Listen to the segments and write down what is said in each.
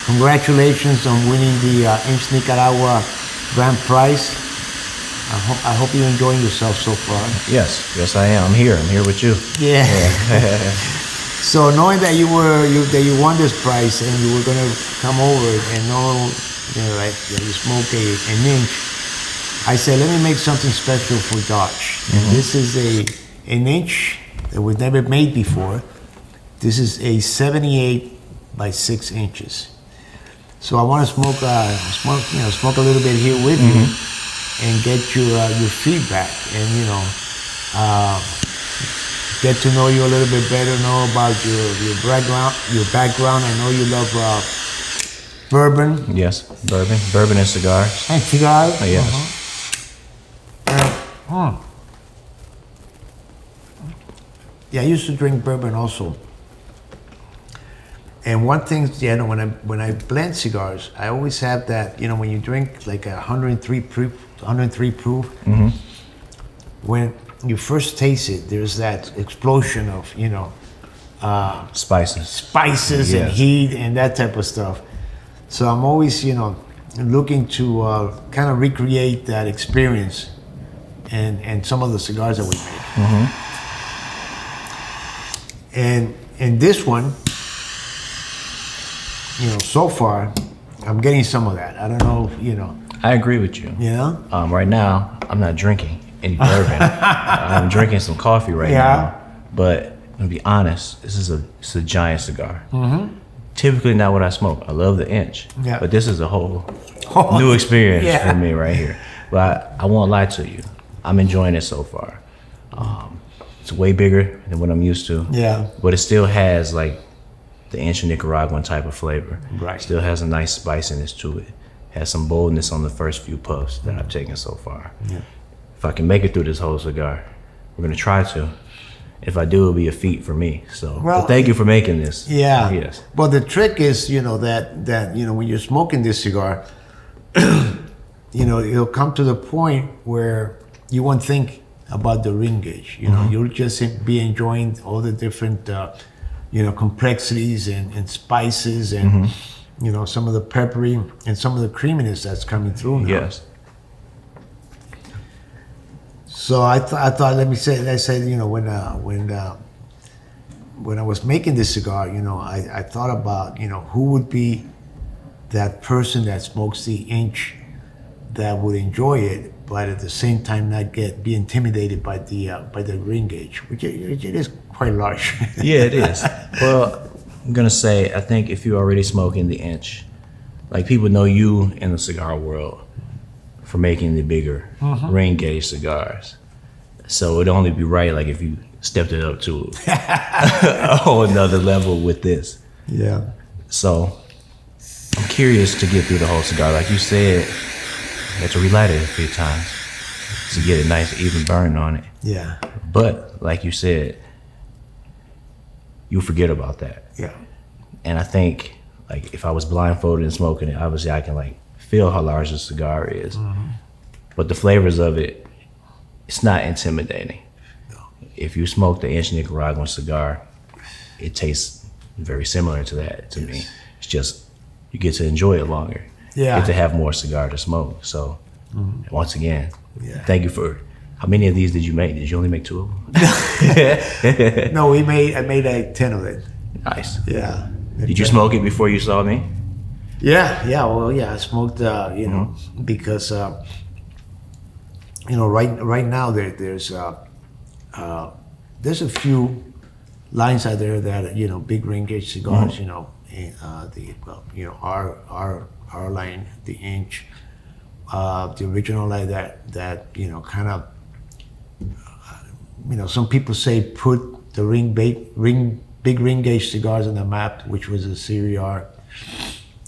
congratulations on winning the Inch Nicaragua Grand Prize. I hope you're enjoying yourself so far. Yes, I am. I'm here with you. Yeah. So knowing that you won this prize and you were gonna come over and like that you smoke an inch, I said let me make something special for Josh. And this is an inch that was never made before. This is a 78 by 6 inches. So I want to smoke a little bit here with you and get your feedback and get to know you a little bit better, know about your background. I know you love bourbon. Yes, bourbon and cigars. And cigars. Yes. Yeah, I used to drink bourbon also. And one thing, when I blend cigars, I always have that, when you drink like a 103 proof, when you first taste it, there's that explosion of, spices and heat and that type of stuff. So I'm always, looking to kind of recreate that experience and some of the cigars that we make. And this one, so far, I'm getting some of that. I don't know if, I agree with you. Yeah? Right now, I'm not drinking any bourbon. I'm drinking some coffee right now. But to be honest, it's a giant cigar. Typically not what I smoke. I love the Inch. Yeah. But this is a whole new experience for me right here. But I won't lie to you. I'm enjoying it so far. It's way bigger than what I'm used to. Yeah. But it still has like the Inch Nicaraguan type of flavor. Right. Still has a nice spiciness to it. Has some boldness on the first few puffs that I've taken so far. Yeah. If I can make it through this whole cigar, we're gonna try to. If I do, it'll be a feat for me. So, but thank you for making this. Yeah. Yes. Well, the trick is, that when you're smoking this cigar, it'll come to the point where you won't think about the ring gauge. You'll just be enjoying all the different, complexities and spices and, some of the peppery and some of the creaminess that's coming through now. Yes. So I thought, I said, when I was making this cigar, I thought about, who would be that person that smokes the Inch that would enjoy it, but at the same time not be intimidated by the ring gauge, which it is quite large. Yeah, it is. Well, I'm gonna say, I think if you're already smoking the Inch, like people know you in the cigar world for making the bigger ring gauge cigars. So it'd only be right, like if you stepped it up to a whole another level with this. Yeah. So I'm curious to get through the whole cigar. Like you said, you have to relight it a few times to get a nice even burn on it. Yeah. But like you said, you forget about that. Yeah. And I think like if I was blindfolded and smoking it, obviously I can like feel how large the cigar is. But the flavors of it, it's not intimidating. No. If you smoke the Inch Nicaraguan cigar, it tastes very similar to that to me. It's just you get to enjoy it longer. Yeah. You get to have more cigar to smoke. So once again, Yeah. thank you for. How many of these did you make? Did you only make 2 of them? No, I made like 10 of it. Nice. Yeah. Did you smoke it before you saw me? Yeah. Well, yeah. I smoked, because right now there's a few lines out there that big ring gauge cigars. Our line, the Inch, the original line that kind of some people say put the big ring gauge cigars on the map, which was a Series R,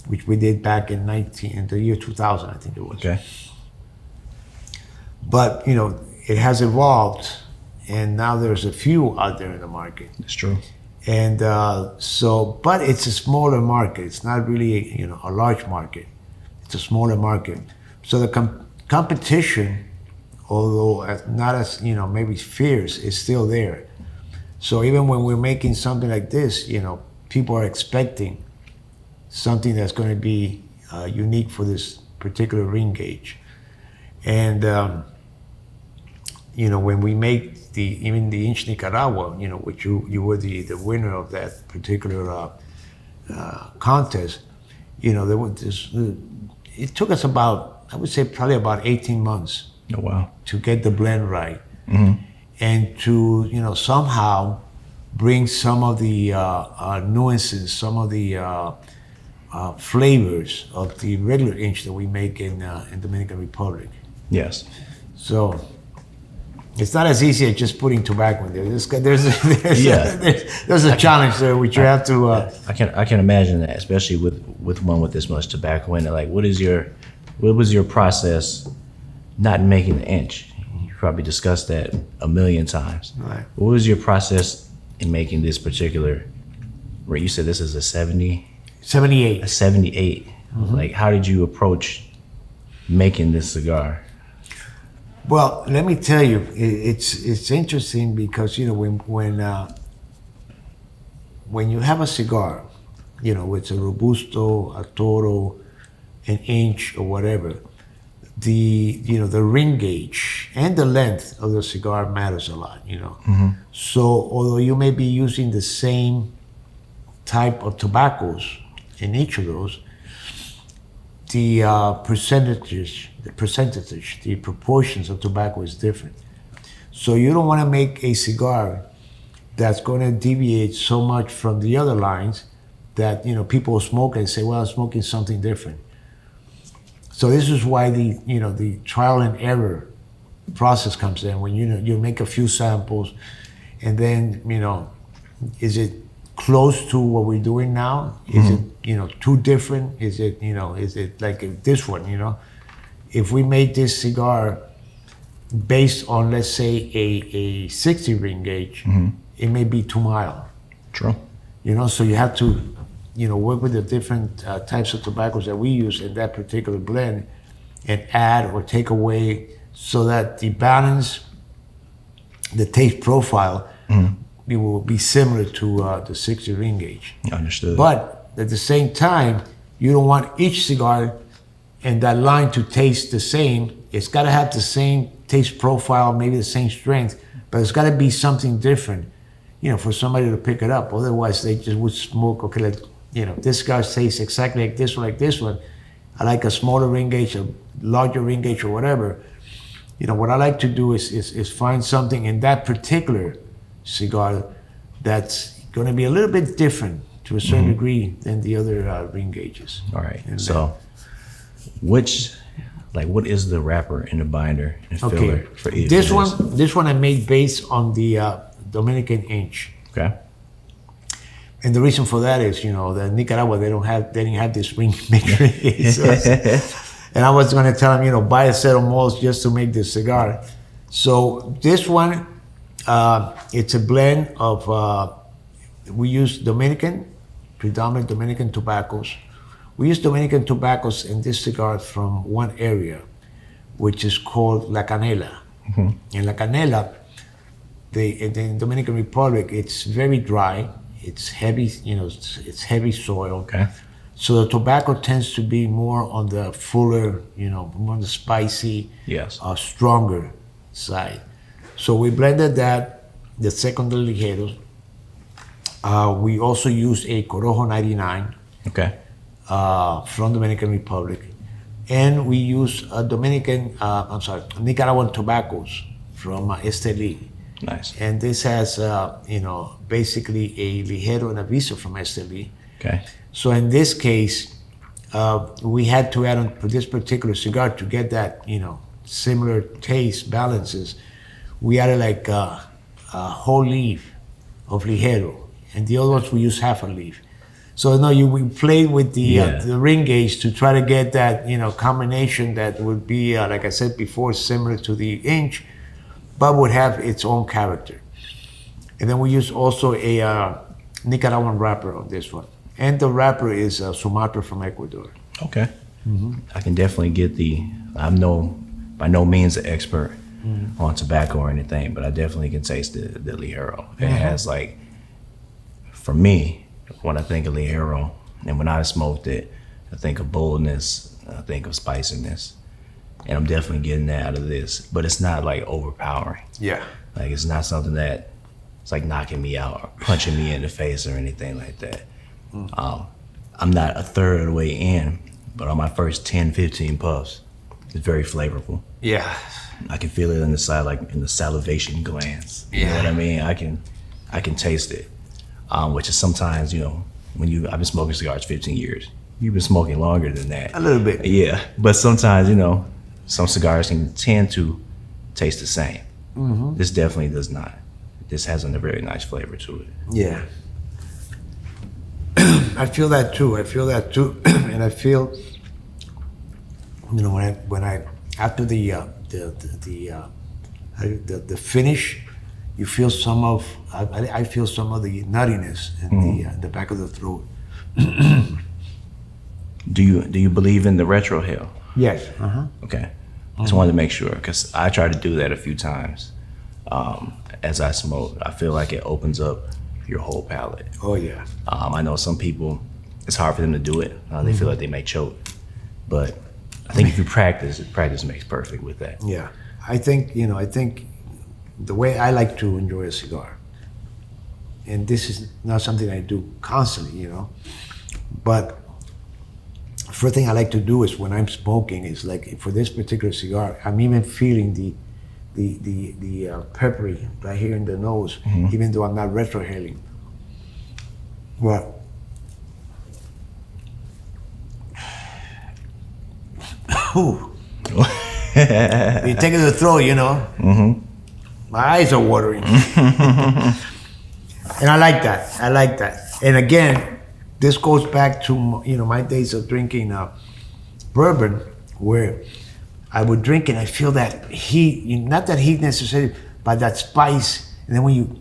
which we did back in the year 2000, I think it was. Okay. But it has evolved, and now there's a few out there in the market. That's true. And but it's a smaller market. It's not really a large market. It's a smaller market. So the competition, although not as maybe fierce, is still there. So even when we're making something like this, people are expecting something that's going to be unique for this particular ring gauge. And when we make even the Inch Nicaragua, which you were the winner of that particular contest, there was this, it took us about, I would say probably about 18 months. Oh, wow. To get the blend right. And to, somehow bring some of the nuances, some of the flavors of the regular Inch that we make in Dominican Republic. Yes. So it's not as easy as just putting tobacco in there. There's a challenge there which you have to. I can imagine that, especially with one with this much tobacco in it. Like, what was your process not making the Inch? You probably discussed that a million times. Right. What was your process in making this particular? Where you said this is a 70. 78. A 78. Like, how did you approach making this cigar? Well, let me tell you, it's interesting because when you have a cigar, it's a Robusto, a Toro, an Inch, or whatever, the ring gauge and the length of the cigar matters a lot. So although you may be using the same type of tobaccos in each of those, the the proportions of tobacco is different. So you don't want to make a cigar that's going to deviate so much from the other lines that people smoke and say, well, I'm smoking something different. So this is why the trial and error process comes in, when you make a few samples and then is it close to what we're doing now? Is it too different? Is it like this one? If we made this cigar based on, let's say, a 60 ring gauge, it may be too mild. True. So you have to work with the different types of tobaccos that we use in that particular blend and add or take away so that the balance, the taste profile, it will be similar to the 60 ring gauge. Understood. But at the same time, you don't want each cigar and that line to taste the same. It's got to have the same taste profile, maybe the same strength, but it's got to be something different, for somebody to pick it up. Otherwise, they just would smoke, okay, this cigar tastes exactly like this one. I like a smaller ring gauge, a larger ring gauge, or whatever. What I like to do is find something in that particular cigar that's going to be a little bit different to a certain degree than the other ring gauges. All right. And so, what is the wrapper and the binder and filler for each? This one I made based on the Dominican Inch. Okay. And the reason for that is, the Nicaragua, they didn't have this ring maker. And I was going to tell them, buy a set of molds just to make this cigar. So this one, it's a blend of, we use predominant Dominican tobaccos. We use Dominican tobaccos in this cigar from one area, which is called La Canela. And La Canela, in the Dominican Republic, it's very dry. It's heavy, it's heavy soil. Okay. So the tobacco tends to be more on the fuller, more on the spicy, yes, stronger side. So we blended that, the Segundo Ligeros. We also used a Corojo 99. Okay. From Dominican Republic. And we use Nicaraguan tobaccos from Esteli. Nice. And this has, basically a Ligero and a Viso from Esteli. Okay. So in this case, we had to add on for this particular cigar to get that, similar taste balances. We added like a whole leaf of Ligero, and the other ones we use half a leaf. So we played with the ring gauge to try to get that combination that would be like I said before, similar to the Inch, but would have its own character. And then we use also a Nicaraguan wrapper on this one, and the wrapper is Sumatra from Ecuador. Okay. I can definitely get I'm by no means an expert on tobacco or anything, but I definitely can taste the Ligero. It has for me, when I think of Ligero, And when I smoked it, I think of boldness, I think of spiciness. And I'm definitely getting that out of this. But it's not like overpowering. Yeah. Like it's not something that it's like knocking me out or punching me in the face or anything like that. I'm not a third of the way in, but on my first 10, 15 puffs, it's very flavorful. Yeah. I can feel it on the side, like in the salivation glands. You know what I mean? I can taste it, which is sometimes, you know, I've been smoking cigars 15 years. You've been smoking longer than that. A little bit. Yeah, but sometimes, you know, some cigars can tend to taste the same. This definitely does not. This has a very nice flavor to it. Yeah. I feel that too. And I feel, you know, when I after the finish, you feel some of I feel some of the nuttiness in the back of the throat. Do you believe in the retrohale? Yes. Okay. Just wanted to make sure, because I tried to do that a few times as I smoke. I feel like it opens up your whole palate. Oh yeah. I know some people, it's hard for them to do it. They feel like they may choke. But I think if you practice makes perfect with that. Yeah. I think the way I like to enjoy a cigar, and this is not something I do constantly, you know, but first thing I like to do is when I'm smoking is like for this particular cigar, I'm even feeling the peppery right here in the nose, even though I'm not retrohaling. Well, you take it to the throat, you know. My eyes are watering, and I like that. And again, this goes back to my days of drinking bourbon, where I would drink and I feel that heat, not that heat necessarily, but that spice. And then when you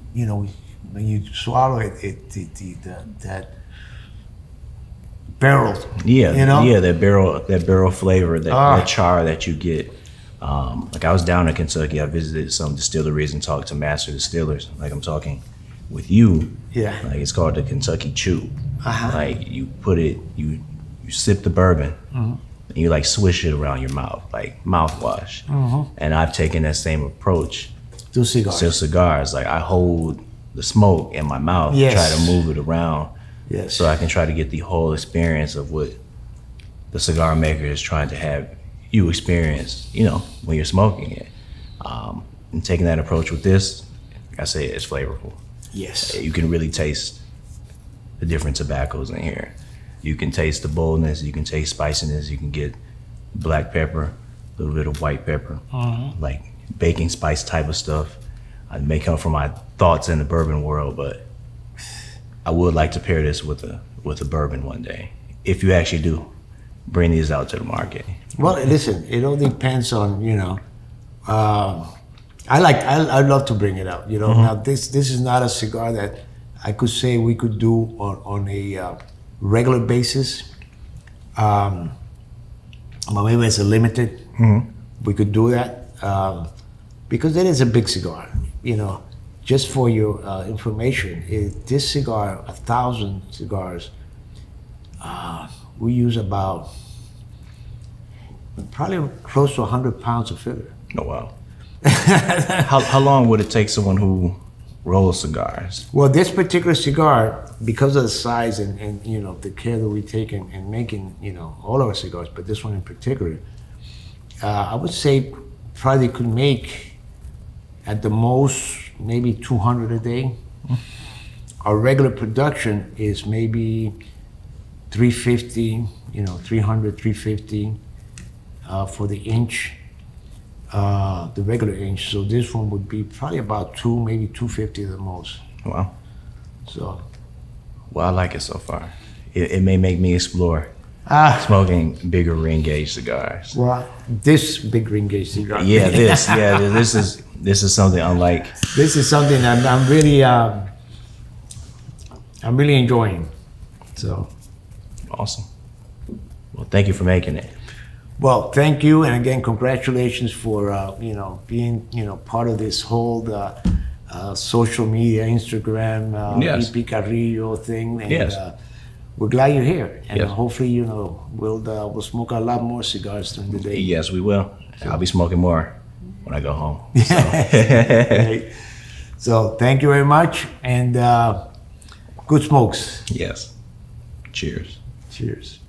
swallow it, that barrel. Yeah, you know? yeah, that barrel flavor, that char that you get. Like I was down in Kentucky, I visited some distilleries and talked to master distillers. Like I'm talking with you. Yeah. Like it's called the Kentucky Chew. Like you put it, you sip the bourbon, and you like swish it around your mouth, like mouthwash. And I've taken that same approach to cigars. Like I hold the smoke in my mouth, try to move it around, so I can try to get the whole experience of what the cigar maker is trying to have you experience, when you're smoking it. And taking that approach with this, like I say, it's flavorful. Yes. You can really taste the different tobaccos in here. You can taste the boldness, you can taste spiciness, you can get black pepper, a little bit of white pepper, like baking spice type of stuff. I may come from my thoughts in the bourbon world, but I would like to pair this with a bourbon one day, if you actually do bring these out to the market. Well, listen, it all depends on, I'd love to bring it out, Now this is not a cigar that I could say we could do on a regular basis. But maybe it's a limited, we could do that. Because it is a big cigar, Just for your information, this cigar, 1,000 cigars, we use about probably close to 100 pounds of filler. Oh, wow. How long would it take someone who rolls cigars? Well, this particular cigar, because of the size and the care that we take in making, all our cigars, but this one in particular, I would say probably could make at the most maybe 200 a day. Our regular production is maybe 350, 300, 350 for the inch, the regular inch. So this one would be probably about maybe 250 the most. Wow. So. Well, I like it so far. It may make me explore smoking bigger ring gauge cigars. Well, this big ring gauge cigar. This is something unlike. This is something I'm really enjoying. So. Awesome. Well, thank you for making it. Well, thank you, and again, congratulations for being part of this whole social media, Instagram, Yes. Perez-Carrillo thing. And, Yes. we're glad you're here, and Yes. hopefully, you know, we'll smoke a lot more cigars during the day. Yes, we will. I'll be smoking more when I go home. Right. So thank you very much, and good smokes. Yes. Cheers. Cheers.